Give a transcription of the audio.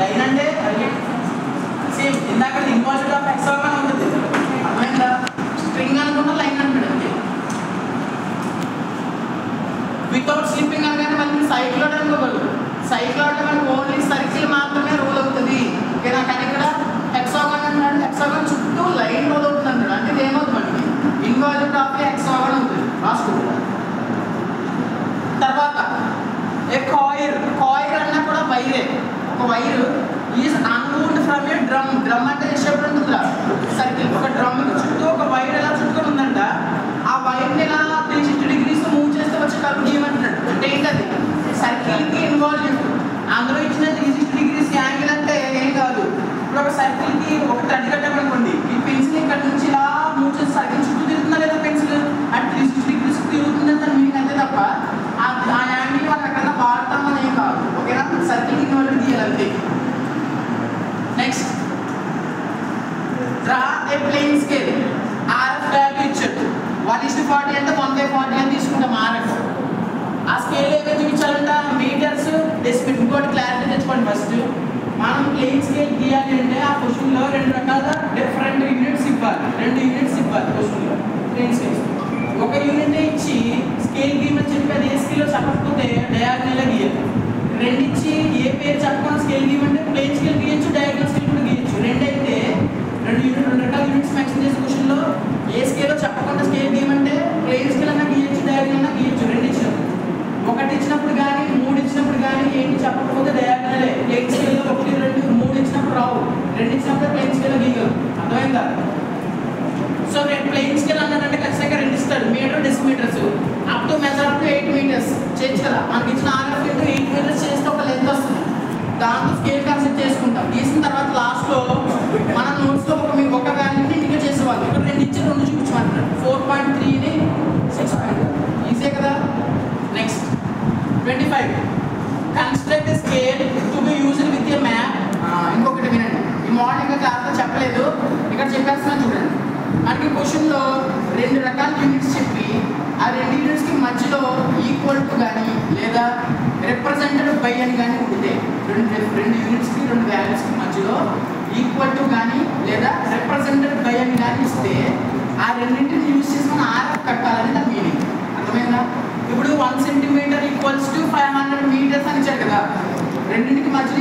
Line అంటే same ఇందాక involved of hexagon ఉంటుంది. అర్థమైందా? స్ట్రింగ్ అనుకున్నా లైన్ అంటాడు అంతే. వితౌట్ స్లిప్పింగ్ అనగానే మనకి సైక్లోయిడ్ అనుకోగలరు. సైక్లోయిడ్ మనకి ఓన్లీ సర్కిల్ మాత్రమే రోల్ అవుతుంది. ఓకేనా? కానీ ఇక్కడ హెక్సాగన్ అన్నాడు. హెక్సాగన్ చుట్టూ లైన్ రోల్ అవుతుంది అంటాడు. అంటే ఇది ఏమవుతుంది మనకి ఇన్వాల్వ్డ్ ఆఫ్ హెక్సాగన్ అవుతుంది. రాసుకో. తర్వాత ఏ కాయిల్ అన్నా కూడా వైరే. ఒక wire is unwound from a drum. Drum అంటే షేప్ ఉంటుందా సర్కిల్. ఒక డ్రమ్ చుట్టూ ఒక వైర్ ఎలా చుట్టుకొని ఉందంట. ఆ వైర్ని ఎలా 360 degrees మూవ్ చేస్తే వచ్చే కర్వ్ గీయమంటున్నాడు. అంటే ఏంటది? సర్కిల్కి ఇన్వాల్వ్. అందులో ఇచ్చిన 360 degrees యాంగిల్ అంటే ఏం కాదు. ఇప్పుడు ఒక సర్కిల్కి ఒక థ్రెడ్ కట్టామనుకోండి, ఈ పెన్సిల్ ఇక్కడ నుంచి ఇలా మూవ్ చేసి సర్కిల్ చుట్టూ తిరుగుతుందా లేదా పెన్సిల్ అంటే 360 degrees తిరుగుతుందని తను మీకు అంతే తప్ప ఆ యాంగిల్ మనం ఎక్కడన్నా వాడతామని ఏం కాదు. ఓకేనా? సర్కిల్ ఇన్వాల్వ్ గీయాలంతే. Next draw a plane scale. RF value ఇచ్చాడు. 1:40 అంటే 1/40 అని తీసుకుంటాం RF. ఆ స్కేల్ ఏమైనా చూపించాలంట మీటర్స్ డెసిమీటర్. ఇంకోటి క్లారిటీ తెచ్చుకోండి. ఫస్ట్ మనం ప్లేన్ స్కేల్ గీయాలి అంటే ఆ క్వశ్చన్లో 2 రకాల డిఫరెంట్ యూనిట్స్ ఇవ్వాలి. 2 యూనిట్స్ ఇవ్వాలి క్వశ్చన్లో ప్లేన్ స్కేల్. ఒక యూనిట్ ఇచ్చి స్కేల్ గీయమని చెప్పి అది ఏ స్కేల్లో చెప్పకపోతే డయాగ్నల్గా గీయాలి. 2 ఇచ్చి ఏ పేరు చెప్పకుండా స్కేల్ గీయమంటే ప్లేన్ స్కేల్ గీయచ్చు, డయాగ్నల్ స్కేల్ కూడా గీయచ్చు. 2 అయితే 2 రకాల యూనిట్స్ మెన్షన్ చేసే క్వశ్చన్లో ఏ స్కేల్లో చెప్పకుండా స్కేల్ గీయమంటే ప్లేన్ స్కేల్ అన్నా గీయచ్చు, డయాగ్నల్ అన్నా గీయచ్చు. 2 ఇచ్చినప్పుడు 1 ఇచ్చినప్పుడు కానీ 3 ఇచ్చినప్పుడు కానీ ఏంటి చెప్పకపోతే డయాగ్నలే. ప్లేన్ స్కేల్లో 1, 2, 3 ఇచ్చినప్పుడు రావు. 2 ఇచ్చినప్పుడు ప్లేన్ స్కేల్లో గీయగలరు. అర్థమైందా? సో ప్లేన్ స్కేల్ అన్నాడంటే ఖచ్చితంగా 2 ఇస్తాడు. Meter decimeters up to measure up to 8 meters చేయొచ్చు కదా. మనకి ఇచ్చిన RF into 8 meters చేస్తే ఒక లెంత్ వస్తుంది. దాంతో స్కేల్ కన్సిడర్ చేసుకుంటాం. గీసిన తర్వాత లాస్ట్లో మన నోట్స్లో ఒక వాల్యూని ఇండికేట్ చేసేవాళ్ళు. ఇక్కడ 2 ఇచ్చి 2 చూపించమంటారు. 4.3ని 6. ఈజీ కదా. Next 25 construct scale to be used with a map. ఇంకొకటి వినండి. ఈ మోడల్ ఇంకా క్లాస్లో చెప్పలేదు, ఇక్కడ చెప్పేస్తున్నాను చూడండి. మనకి క్వశ్చన్లో 2 రకాల యూనిట్స్ చెప్పి ఆ 2 యూనిట్స్కి మధ్యలో ఈక్వల్ టు కానీ లేదా రిప్రజెంటెడ్ బై అని కానీ ఉంటే 2 యూనిట్స్కి 2 వాల్యూస్కి మధ్యలో ఈక్వల్ టు కానీ లేదా రిప్రజెంటెడ్ బై అని కానీ ఇస్తే ఆ రెండింటిని యూజ్ చేసుకుని RF కట్టాలని దాని మీనింగ్. అర్థమైందా? ఇప్పుడు 1 centimeter = 500 meters అని ఇచ్చారు కదా. రెండింటికి మధ్యలో